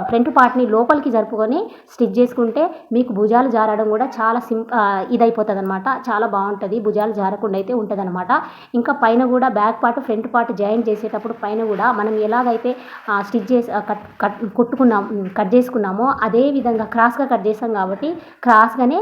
ఫ్రంట్ పార్ట్ని లోపలికి జరుపుకొని స్టిచ్ చేసుకుంటే మీకు భుజాలు జారడం కూడా చాలా ఇదైపోతుంది అనమాట. చాలా బాగుంటుంది, భుజాలు జారకుండా అయితే ఉంటుంది అనమాట. ఇంకా పైన కూడా back part front part join చేసేటప్పుడు పైన కూడా మనం ఎలాగైతే స్టిచ్ చేసి కట్ చేసుకున్నామో అదే విధంగా క్రాస్గా కట్ చేస్తాం కాబట్టి క్రాస్గానే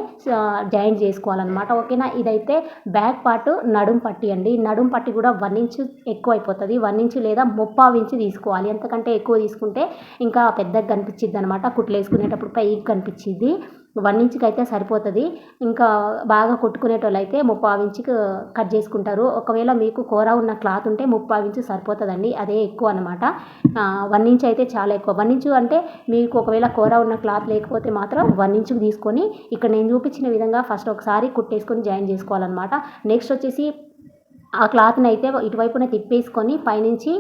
జాయిన్ చేసుకోవాలన్నమాట. ఓకేనా. ఇదైతే బ్యాక్ పార్ట్ నడుం పట్టి అండి. నడుం పట్టి కూడా 1 ఇంచ్ ఎక్కువ అయిపోతుంది. 1 ఇంచ్ లేదా 3/4 ఇంచ్ తీసుకోవాలి. ఎంతకంటే ఎక్కువ తీసుకుంటే ఇంకా పెద్దగా కనిపించిద్ది అనమాట. కుట్లు వేసుకునేటప్పుడు పైకి కనిపించిద్ది. 1 ఇంచ్కి అయితే సరిపోతుంది. ఇంకా బాగా కుట్టుకునేటోళ్ళు అయితే 3/4 ఇంచుకి కట్ చేసుకుంటారు. ఒకవేళ మీకు కూర ఉన్న క్లాత్ ఉంటే 3/4 ఇంచు సరిపోతుందండి, అదే ఎక్కువ అనమాట. 1 ఇంచ్ అయితే చాలా ఎక్కువ. 1 ఇంచు అంటే మీకు ఒకవేళ కూర ఉన్న క్లాత్ లేకపోతే మాత్రం 1 ఇంచుకి తీసుకొని ఇక్కడ నేను చూపించిన విధంగా ఫస్ట్ ఒకసారి కుట్టేసుకొని జాయిన్ చేసుకోవాలన్నమాట. నెక్స్ట్ వచ్చేసి ఆ క్లాత్ని అయితే ఇటువైపున తిప్పేసుకొని పైనుంచి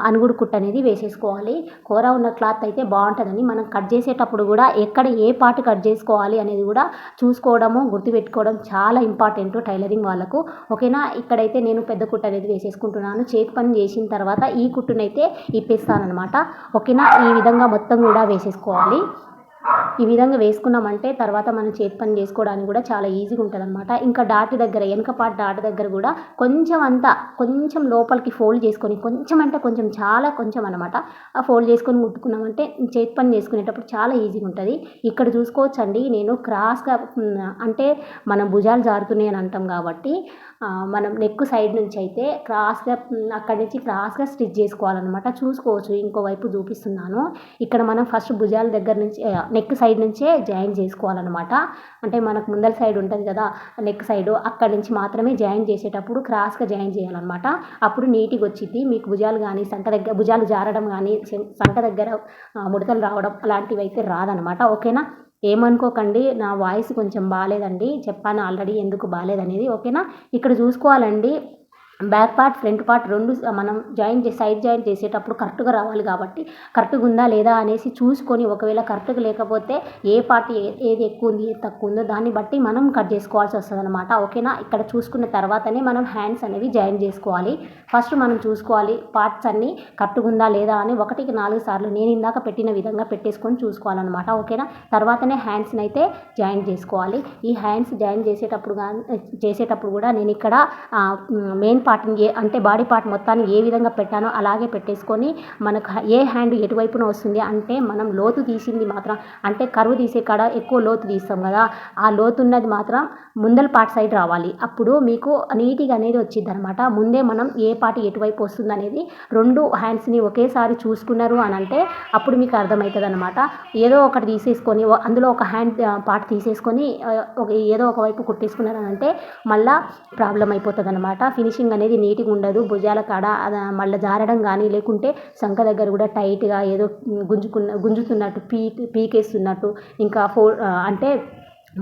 అనుగుడు కుట్టు అనేది వేసేసుకోవాలి. కూర ఉన్న క్లాత్ అయితే బాగుంటుందండి. మనం కట్ చేసేటప్పుడు కూడా ఎక్కడ ఏ పార్ట్ కట్ చేసుకోవాలి అనేది కూడా చూసుకోవడము, గుర్తుపెట్టుకోవడం చాలా ఇంపార్టెంట్ టైలరింగ్ వాళ్ళకు. ఓకేనా, ఇక్కడైతే నేను పెద్ద కుట్టు అనేది వేసేసుకుంటున్నాను. చేతి పని చేసిన తర్వాత ఈ కుట్టునైతే ఇప్పేస్తానమాట. ఓకేనా, ఈ విధంగా మొత్తం కూడా వేసేసుకోవాలి. ఈ విధంగా వేసుకున్నామంటే తర్వాత మనం చేతి పని చేసుకోవడానికి కూడా చాలా ఈజీగా ఉంటుంది అనమాట. ఇంకా డాట్ దగ్గర, వెనక పార్ట్ డాట్ దగ్గర కూడా కొంచెం లోపలికి ఫోల్డ్ చేసుకొని, కొంచెం అంటే కొంచెం, చాలా కొంచెం అనమాట, ఆ ఫోల్డ్ చేసుకొని కుట్టుకున్నామంటే చేతి పని చేసుకునేటప్పుడు చాలా ఈజీగా ఉంటుంది. ఇక్కడ చూసుకోవచ్చండి, నేను క్రాస్గా అంటే మనం భుజాలు జారుతున్నాయి అని అంటాం కాబట్టి మనం నెక్ సైడ్ నుంచి అయితే క్రాస్గా అక్కడి నుంచి క్రాస్గా స్టిచ్ చేసుకోవాలన్నమాట. చూసుకోవచ్చు, ఇంకోవైపు చూపిస్తున్నాను. ఇక్కడ మనం ఫస్ట్ భుజాల దగ్గర నుంచి నెక్ సైడ్ నుంచే జాయిన్ చేసుకోవాలన్నమాట. అంటే మనకు ముందర సైడ్ ఉంటుంది కదా నెక్ సైడ్, అక్కడి నుంచి మాత్రమే జాయిన్ చేసేటప్పుడు క్రాస్గా జాయిన్ చేయాలన్నమాట. అప్పుడు నీట్గా వచ్చింది. మీకు భుజాలు కానీ సంక దగ్గర భుజాలు జారడం కానీ సంక దగ్గర ముడతలు రావడం అలాంటివి అయితే రాదనమాట. ఓకేనా, ఏమనుకోకండి, నా వాయిస్ కొంచెం బాగాలేదండి, చెప్పాను ఆల్రెడీ ఎందుకు బాగాలేదనేది. ఓకేనా, ఇక్కడ చూసుకోవాలండి, బ్యాక్ పార్ట్ ఫ్రంట్ పార్ట్ రెండు మనం సైడ్ జాయిన్ చేసేటప్పుడు కరెక్ట్గా రావాలి కాబట్టి కరెక్ట్గా ఉందా లేదా అనేసి చూసుకొని, ఒకవేళ కరెక్ట్గా లేకపోతే ఏ పార్ట్ ఏది ఎక్కువ ఉంది ఏది తక్కువ ఉందో దాన్ని బట్టి మనం కట్ చేసుకోవాల్సి వస్తుంది అనమాట. ఓకేనా, ఇక్కడ చూసుకున్న తర్వాతనే మనం హ్యాండ్స్ అనేవి జాయిన్ చేసుకోవాలి. ఫస్ట్ మనం చూసుకోవాలి పార్ట్స్ అన్నీ కరెక్ట్గా ఉందా లేదా అని 1కి 4 సార్లు నేను ఇందాక పెట్టిన విధంగా పెట్టేసుకొని చూసుకోవాలన్నమాట. ఓకేనా, తర్వాతనే హ్యాండ్స్ని అయితే జాయిన్ చేసుకోవాలి. ఈ హ్యాండ్స్ జాయిన్ చేసేటప్పుడు కూడా నేను ఇక్కడ మెయిన్ పార్ట్ని అంటే బాడీ పార్ట్ మొత్తాన్ని ఏ విధంగా పెట్టానో అలాగే పెట్టేసుకొని, మనకు ఏ హ్యాండ్ ఎటువైపున వస్తుంది అంటే మనం లోతు తీసింది మాత్రం, అంటే కరువు తీసే కాడ ఎక్కువ లోతు తీస్తాం కదా, ఆ లోతు ఉన్నది మాత్రం ముందల పార్ట్ సైడ్ రావాలి. అప్పుడు మీకు నీట్గా అనేది వచ్చింది అనమాట. ముందే మనం ఏ పార్ట్ ఎటువైపు వస్తుంది అనేది 2 హ్యాండ్స్ని ఒకేసారి చూసుకున్నారు అని అంటే అప్పుడు మీకు అర్థమవుతుంది అనమాట. ఏదో ఒకటి తీసేసుకొని అందులో ఒక హ్యాండ్ పార్ట్ తీసేసుకొని ఏదో ఒకవైపు కుట్టేసుకున్నారు అని అంటే మళ్ళీ ప్రాబ్లం అయిపోతుంది అనమాట. ఫినిషింగ్ అనేది నీట్గా ఉండదు. భుజాల కాడ మళ్ళీ జారడం కానీ, లేకుంటే సంక దగ్గర కూడా టైట్గా ఏదో గుంజుతున్నట్టు పీకేస్తున్నట్టు, ఇంకా అంటే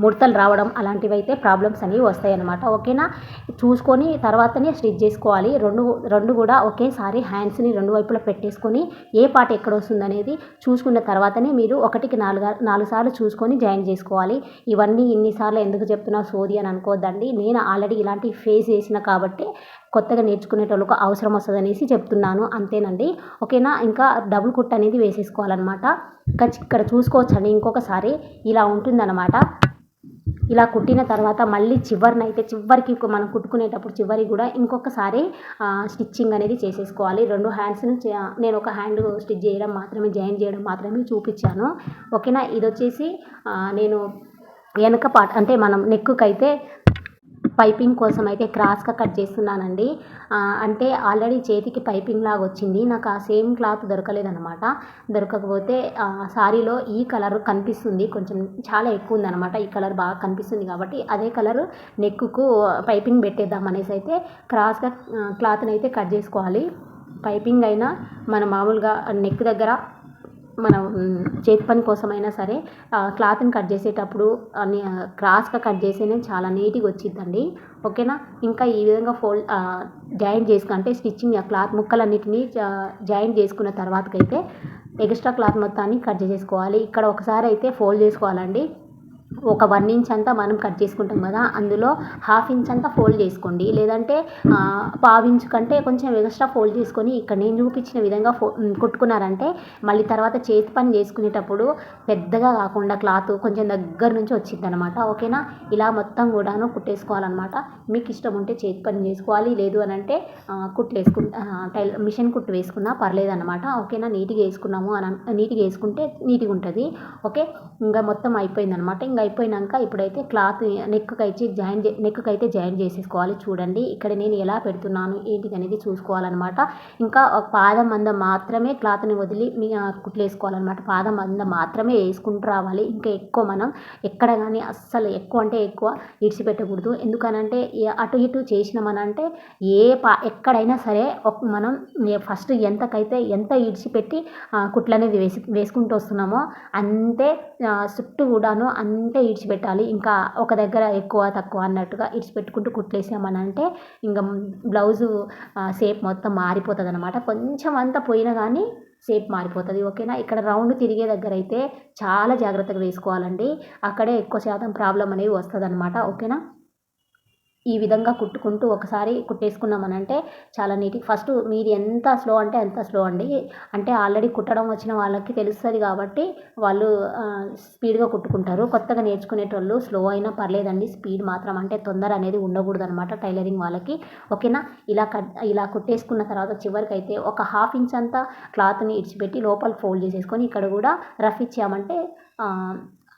ముడతలు రావడం అలాంటివి అయితే ప్రాబ్లమ్స్ అనేవి వస్తాయి అన్నమాట. ఓకేనా, చూసుకొని తర్వాతనే స్టిచ్ చేసుకోవాలి. రెండు కూడా ఒకేసారి హ్యాండ్స్ని 2 వైపులా పెట్టేసుకొని ఏ పార్ట్ ఎక్కడ వస్తుంది అనేది చూసుకున్న తర్వాతనే మీరు 1కి 4 సార్లు చూసుకొని జాయిన్ చేసుకోవాలి. ఇవన్నీ ఇన్నిసార్లు ఎందుకు చెప్తున్నా సోది అని అనుకోవద్దండి, నేను ఆల్రెడీ ఇలాంటి ఫేస్ చేసిన కాబట్టి కొత్తగా నేర్చుకునేటోళ్ళకు అవసరం వస్తుంది అనేసి చెప్తున్నాను, అంతేనండి. ఓకేనా, ఇంకా డబుల్ కుట్ అనేది వేసేసుకోవాలన్నమాట. ఇక్కడ చూసుకోవచ్చండి, ఇంకొకసారి ఇలా ఉంటుందన్నమాట. ఇలా కుట్టిన తర్వాత మళ్ళీ చివరికి మనం కుట్టుకునేటప్పుడు చివరికి కూడా ఇంకొకసారి స్టిచ్చింగ్ అనేది చేసేసుకోవాలి. 2 హ్యాండ్స్ని నేను ఒక హ్యాండ్ స్టిచ్ చేయడం మాత్రమే, జాయిన్ చేయడం మాత్రమే చూపించాను. ఓకేనా, ఇది వచ్చేసి నేను వెనక పార్ట్ అంటే మనం నెక్కుకి అయితే పైపింగ్ కోసం అయితే క్రాస్గా కట్ చేస్తున్నానండి. అంటే ఆల్రెడీ చేతికి పైపింగ్ లాగా వచ్చింది, నాకు ఆ సేమ్ క్లాత్ దొరకలేదనమాట. దొరకకపోతే సారీలో ఈ కలర్ కనిపిస్తుంది, కొంచెం చాలా ఎక్కువ ఉందనమాట. ఈ కలర్ బాగా కనిపిస్తుంది కాబట్టి అదే కలర్ నెక్కుకు పైపింగ్ పెట్టేద్దాం అనేసి అయితే క్రాస్గా క్లాత్ని అయితే కట్ చేసుకోవాలి. పైపింగ్ అయినా మన మామూలుగా నెక్ దగ్గర మనం చేతి పని కోసమైనా సరే క్లాత్ని కట్ చేసేటప్పుడు క్రాస్గా కట్ చేస్తేనే చాలా నీట్గా వచ్చిద్దండి. ఓకేనా, ఇంకా ఈ విధంగా జాయిన్ అంటే స్టిచ్చింగ్ క్లాత్ ముక్కలన్నిటినీ జాయిన్ చేసుకున్న తర్వాతకైతే ఎక్స్ట్రా క్లాత్ మొత్తాన్ని కట్ చేసేసుకోవాలి. ఇక్కడ ఒకసారి అయితే ఫోల్డ్ చేసుకోవాలండి. ఒక 1 ఇంచ్ అంతా మనం కట్ చేసుకుంటాం కదా, అందులో 1/2 ఇంచ్ అంతా ఫోల్డ్ చేసుకోండి, లేదంటే 1/4 ఇంచ్ కంటే కొంచెం ఎక్స్ట్రా ఫోల్డ్ చేసుకొని ఇక్కడ నేను చూపించిన విధంగా కుట్టుకున్నారంటే మళ్ళీ తర్వాత చేతి పని చేసుకునేటప్పుడు పెద్దగా కాకుండా క్లాత్ కొంచెం దగ్గర నుంచి వచ్చింది అనమాట. ఓకేనా, ఇలా మొత్తం కూడాను కుట్టేసుకోవాలన్నమాట. మీకు ఇష్టం ఉంటే చేతి పని చేసుకోవాలి, లేదు అని అంటే మిషన్ కుట్టు వేసుకున్నా పర్లేదు అనమాట. ఓకేనా, నీట్గా వేసుకున్నాము నీట్గా వేసుకుంటే నీట్గా ఉంటుంది. ఓకే, ఇంకా మొత్తం అయిపోయింది అనమాట. ఇంకా అయిపోయినాక ఇప్పుడైతే క్లాత్ నెక్కి అయితే జాయిన్ చేసేసుకోవాలి. చూడండి ఇక్కడ నేను ఎలా పెడుతున్నాను ఏంటిది అనేది చూసుకోవాలన్నమాట. ఇంకా పాదం మందం మాత్రమే క్లాత్ని వదిలి కుట్లేసుకోవాలన్నమాట. పాదం మందం మాత్రమే వేసుకుంటూ రావాలి. ఇంకా ఎక్కువ మనం ఎక్కడ కానీ అస్సలు ఎక్కువ అంటే ఎక్కువ ఇడిచిపెట్టకూడదు. ఎందుకనంటే అటు ఇటు చేసినామనంటే ఎక్కడైనా సరే మనం ఫస్ట్ ఎంత ఇడిచిపెట్టి కుట్లు అనేది వేసుకుంటూ వస్తున్నామో అంతే చుట్టూ కూడాను అంతే ఇడిచిపెట్టాలి. ఇంకా ఒక దగ్గర ఎక్కువ తక్కువ అన్నట్టుగా ఇడిచిపెట్టుకుంటూ కుట్లేసామనంటే ఇంకా బ్లౌజు షేప్ మొత్తం మారిపోతుంది అనమాట. కొంచెం అంతా పోయినా కానీ షేప్ మారిపోతుంది. ఓకేనా. ఇక్కడ రౌండ్ తిరిగే దగ్గర అయితే చాలా జాగ్రత్తగా వేసుకోవాలండి. అక్కడే ఎక్కువ శాతం ప్రాబ్లం అనేది వస్తుంది అనమాట. ఓకేనా. ఈ విధంగా కుట్టుకుంటూ ఒకసారి కుట్టేసుకున్నామనంటే చాలా నీట్గా ఫస్ట్ మీరు ఎంత స్లో అంటే అంత స్లో అండి. అంటే ఆల్రెడీ కుట్టడం వచ్చిన వాళ్ళకి తెలుస్తుంది కాబట్టి వాళ్ళు స్పీడ్గా కుట్టుకుంటారు. కొత్తగా నేర్చుకునేటోళ్ళు స్లో అయినా పర్లేదండి. స్పీడ్ మాత్రం అంటే తొందర అనేది ఉండకూడదు అనమాట టైలరింగ్ వాళ్ళకి. ఓకేనా. ఇలా కుట్టేసుకున్న తర్వాత చివరికి అయితే ఒక 1/2 ఇంచ్ అంతా క్లాత్ని ఇడిచిపెట్టి లోపల ఫోల్డ్ చేసేసుకొని ఇక్కడ కూడా రఫ్ ఇచ్చామంటే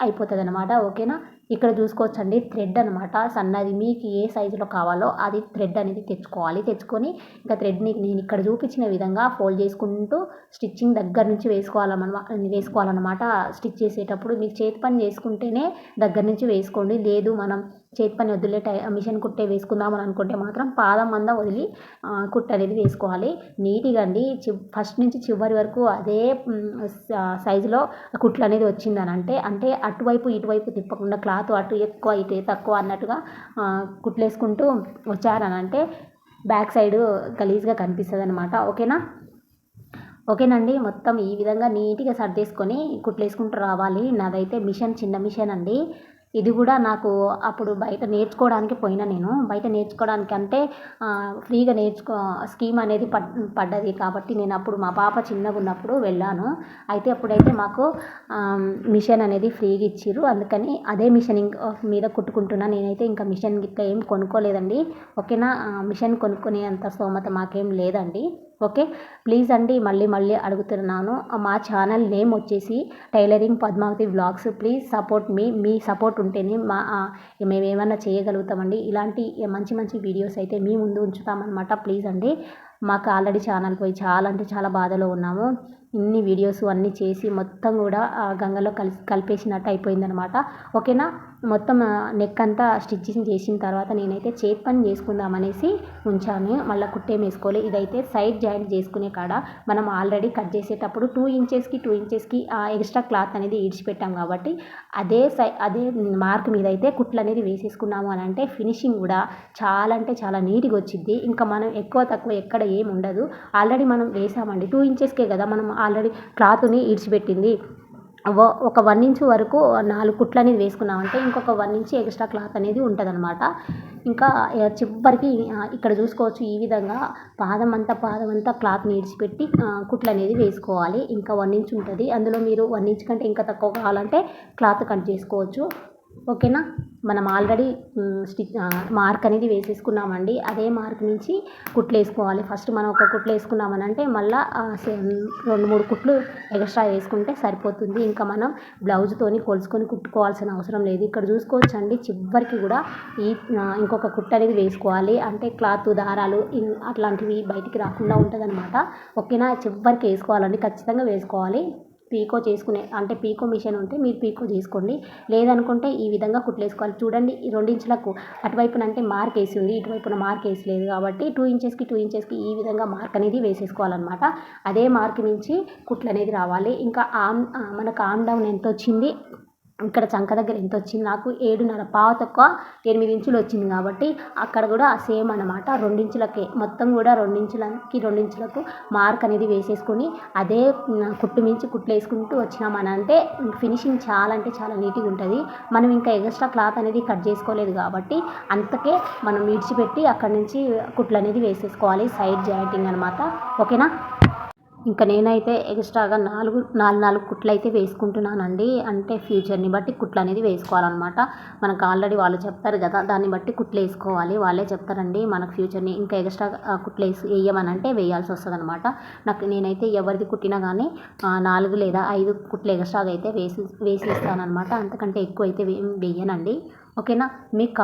అయిపోతుంది అనమాట. ఓకేనా. ఇక్కడ చూసుకోవచ్చండి థ్రెడ్ అనమాట సన్నది మీకు ఏ సైజులో కావాలో అది థ్రెడ్ అనేది తెచ్చుకొని ఇంకా థ్రెడ్ని నేను ఇక్కడ చూపించిన విధంగా ఫోల్డ్ చేసుకుంటూ స్టిచ్చింగ్ దగ్గర నుంచి వేసుకోవాలన్నమాట. స్టిచ్ చేసేటప్పుడు మీకు చేతి పని చేసుకుంటేనే దగ్గర నుంచి వేసుకోండి. లేదు మనం చేతి పని వదిలే మిషన్ కుట్టే వేసుకుందామని అనుకుంటే మాత్రం పాదం మందం వదిలి కుట్టు అనేది వేసుకోవాలి. నీట్గా అండి ఫస్ట్ నుంచి చివరి వరకు అదే సైజులో కుట్లు అనేది వచ్చిందనంటే అంటే అటువైపు ఇటువైపు తిప్పకుండా క్లాత్ అటు ఎక్కువ ఇటు తక్కువ అన్నట్టుగా కుట్లేసుకుంటూ వచ్చారనంటే బ్యాక్ సైడ్ గలీజ్గా కనిపిస్తుంది అనమాట. ఓకేనండి. మొత్తం ఈ విధంగా నీట్గా సర్దేసుకొని కుట్లేసుకుంటూ రావాలి. నాదైతే చిన్న మిషన్ అండి. ఇది కూడా నాకు అప్పుడు బయట నేర్చుకోవడానికి పోయినా నేను బయట నేర్చుకోవడానికి అంటే ఫ్రీగా స్కీమ్ అనేది పడ్డది కాబట్టి నేను అప్పుడు మా పాప చిన్నగా ఉన్నప్పుడు వెళ్ళాను. అయితే అప్పుడైతే మాకు మిషన్ అనేది ఫ్రీగా ఇచ్చిర్రు. అందుకని అదే మిషన్ మీద కుట్టుకుంటున్నా. నేనైతే ఇంకా మిషన్ గిట్లా ఏం కొనుక్కోలేదండి. ఓకేనా. మిషన్ కొనుక్కునే అంత స్తోమత మాకేం లేదండి. ఓకే. ప్లీజ్ అండి మళ్ళీ అడుగుతున్నాను. మా ఛానల్ నేమ్ వచ్చేసి tailoring Padmavathi vlogs. Please support మీ సపోర్ట్ ఉంటేనే మేము ఏమన్నా చేయగలుగుతామండి. ఇలాంటి మంచి వీడియోస్ అయితే మీ ముందు ఉంచుతామన్నమాట. ప్లీజ్ అండి. మాకు ఆల్రెడీ ఛానల్ పోయి చాలా అంటే చాలా బాధలో ఉన్నాము. ఇన్ని వీడియోస్ అన్నీ చేసి మొత్తం కూడా గంగలో కలిపేసినట్టు అయిపోయిందనమాట. ఓకేనా. మొత్తం నెక్ అంతా స్టిచ్చింగ్ చేసిన తర్వాత నేనైతే చేతి పని చేసుకుందామనేసి ఉంచాను. మళ్ళీ కుట్టేం వేసుకోవాలి. ఇదైతే సైడ్ జాయింట్ చేసుకునే కాడ మనం ఆల్రెడీ కట్ చేసేటప్పుడు 2 ఇంచెస్కి ఎక్స్ట్రా క్లాత్ అనేది ఇడిచిపెట్టాం కాబట్టి అదే మార్క్ మీద అయితే కుట్లు అనేది వేసేసుకున్నాము అని అంటే ఫినిషింగ్ కూడా చాలా అంటే చాలా నీట్గా వచ్చింది. ఇంకా మనం ఎక్కువ తక్కువ ఎక్కడ ఏం ఉండదు. ఆల్రెడీ మనం వేసామండి 2 ఇంచెస్కే కదా మనం ఆల్రెడీ క్లాత్ని ఇడిచిపెట్టింది. ఒక 1 ఇంచ్ వరకు 4 కుట్లు అనేది వేసుకున్నామంటే ఇంకొక 1 ఇంచ్ ఎక్స్ట్రా క్లాత్ అనేది ఉంటుంది అనమాట. ఇంకా చివరికి ఇక్కడ చూసుకోవచ్చు ఈ విధంగా పాదం అంతా క్లాత్ని ఇడిచిపెట్టి కుట్లు అనేది వేసుకోవాలి. ఇంకా 1 ఇంచ్ ఉంటుంది. అందులో మీరు 1 ఇంచ్ కంటే ఇంకా తక్కువ కావాలంటే క్లాత్ కట్ చేసుకోవచ్చు. ఓకేనా. మనం ఆల్రెడీ మార్క్ అనేది వేసేసుకున్నామండి. అదే మార్క్ నుంచి కుట్లు వేసుకోవాలి. ఫస్ట్ మనం ఒక కుట్లు వేసుకున్నామనంటే మళ్ళీ 2-3 కుట్లు ఎక్స్ట్రా వేసుకుంటే సరిపోతుంది. ఇంకా మనం బ్లౌజ్తోని కొలుసుకొని కుట్టుకోవాల్సిన అవసరం లేదు. ఇక్కడ చూసుకోవచ్చండి చివరికి కూడా ఇంకొక కుట్టు అనేది వేసుకోవాలి. అంటే క్లాత్ దారాలు అట్లాంటివి బయటికి రాకుండా ఉంటుంది అనమాట. ఓకేనా. చివరికి వేసుకోవాలండి. ఖచ్చితంగా వేసుకోవాలి. పీకో మిషన్ ఉంటే మీరు పీకో చేసుకోండి. లేదనుకుంటే ఈ విధంగా కుట్లేసుకోవాలి. చూడండి ఈ 2 ఇంచులకు అటువైపున అంటే మార్క్ వేసి ఉంది. ఇటువైపున మార్క్ వేసి లేదు కాబట్టి 2 ఇంచెస్కి ఈ విధంగా మార్క్ అనేది వేసేసుకోవాలన్నమాట. అదే మార్క్ నుంచి కుట్లు అనేది రావాలి. ఇంకా మనకు ఆర్మ్ డౌన్ ఎంత వచ్చింది, ఇక్కడ చంక దగ్గర ఎంత వచ్చింది, నాకు 7.5 పావు తక్కువ 8 ఇంచులు వచ్చింది కాబట్టి అక్కడ కూడా సేమ్ అనమాట. 2 ఇంచులకే మొత్తం కూడా 2 ఇంచులకు మార్క్ అనేది వేసేసుకొని అదే కుట్టు మించి కుట్లు వేసుకుంటూ వచ్చినామనంటే ఫినిషింగ్ చాలా అంటే చాలా నీట్గా ఉంటుంది. మనం ఇంకా ఎక్స్ట్రా క్లాత్ అనేది కట్ చేసుకోలేదు కాబట్టి అంతకే మనం విడిచిపెట్టి అక్కడ నుంచి కుట్లు అనేది వేసేసుకోవాలి. సైడ్ జాయింటింగ్ అనమాట. ఓకేనా. ఇంకా నేనైతే ఎక్స్ట్రాగా నాలుగు కుట్లు అయితే వేసుకుంటున్నానండి. అంటే ఫ్యూచర్ని బట్టి కుట్లు అనేది వేసుకోవాలన్నమాట. మనకు ఆల్రెడీ వాళ్ళు చెప్తారు కదా, దాన్ని బట్టి కుట్లు వేసుకోవాలి. వాళ్ళే చెప్తారండి మనకు ఫ్యూచర్ని. ఇంకా ఎక్స్ట్రా కుట్లు వేయమనంటే వేయాల్సి వస్తుంది అనమాట. నేనైతే ఎవరిది కుట్టినా కానీ 4 లేదా 5 కుట్లు ఎక్స్ట్రాగా అయితే వేసి ఇస్తానమాట. అంతకంటే ఎక్కువ అయితే వేయనండి. ఓకేనా. మీకు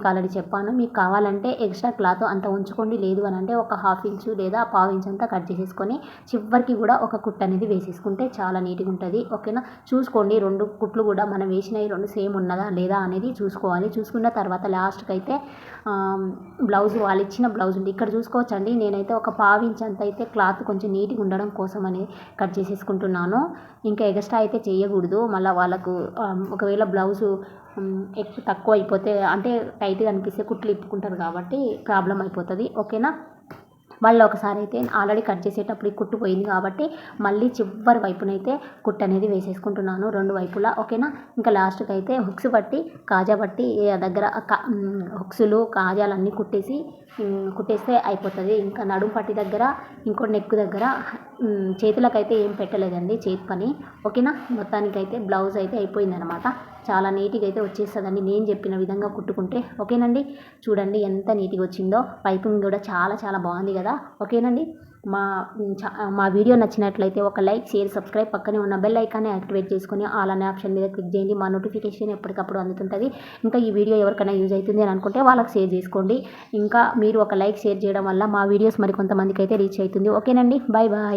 ఆల్రెడీ చెప్పాను. మీకు కావాలంటే ఎక్స్ట్రా క్లాత్ అంత ఉంచుకోండి. లేదు అని అంటే ఒక 1/2 ఇంచు లేదా 1/4 ఇంచ్ అంతా కట్ చేసేసుకొని చివరికి కూడా ఒక కుట్టు అనేది వేసేసుకుంటే చాలా నీట్గా ఉంటుంది. ఓకేనా. చూసుకోండి 2 కుట్లు కూడా మనం వేసినవి 2 సేమ్ ఉన్నదా లేదా అనేది చూసుకోవాలి. చూసుకున్న తర్వాత లాస్ట్కి అయితే బ్లౌజ్ వాళ్ళు ఇచ్చిన బ్లౌజ్ ఉంది ఇక్కడ చూసుకోవచ్చండి. నేనైతే ఒక 1/4 ఇంచ్ అంత అయితే క్లాత్ కొంచెం నీట్గా ఉండడం కోసం అని కట్ చేసేసుకుంటున్నాను. ఇంకా ఎక్స్ట్రా అయితే చేయకూడదు. మళ్ళీ వాళ్ళకు ఒకవేళ బ్లౌజు ఎక్కువ తక్కువ అయిపోతే అంటే టైట్గా అనిపిస్తే కుట్లు ఇప్పుకుంటారు కాబట్టి ప్రాబ్లం అయిపోతుంది. ఓకేనా. వాళ్ళు ఒకసారి అయితే ఆల్రెడీ కట్ చేసేటప్పుడు కుట్టు పోయింది కాబట్టి మళ్ళీ చివరి వైపునైతే కుట్టు అనేది వేసేసుకుంటున్నాను 2 వైపులా. ఓకేనా. ఇంకా లాస్ట్కి అయితే హుక్స్ బట్టి కాజా బట్టి దగ్గర హుక్స్లు కాజాలన్నీ కుట్టేస్తే అయిపోతుంది. ఇంకా నడుము పట్టి దగ్గర ఇంకో నెక్ దగ్గర చేతులకైతే ఏం పెట్టలేదండి, చేతి పని. ఓకేనా. మొత్తానికైతే బ్లౌజ్ అయితే అయిపోయిందనమాట. చాలా నీట్గా అయితే వచ్చేస్తుందండి నేను చెప్పిన విధంగా కుట్టుకుంటే. ఓకేనండి. చూడండి ఎంత నీట్గా వచ్చిందో. పైపింగ్ కూడా చాలా చాలా బాగుంది కదా. ఓకేనండి. మా వీడియో నచ్చినట్లయితే ఒక లైక్, షేర్, సబ్స్క్రైబ్, పక్కనే ఉన్న బెల్ ఐకాన్ని యాక్టివేట్ చేసుకొని ఆల్ అనే ఆప్షన్ మీద క్లిక్ చేయండి. మా నోటిఫికేషన్ ఎప్పటికప్పుడు అందుతుంటుంది. ఇంకా ఈ వీడియో ఎవరికైనా యూజ్ అవుతుంది అని అనుకుంటే వాళ్ళకి షేర్ చేసుకోండి. ఇంకా మీరు ఒక లైక్, షేర్ చేయడం వల్ల మా వీడియోస్ మరి కొంతమందికి అయితే రీచ్ అవుతుంది. ఓకేనండి. Bye bye.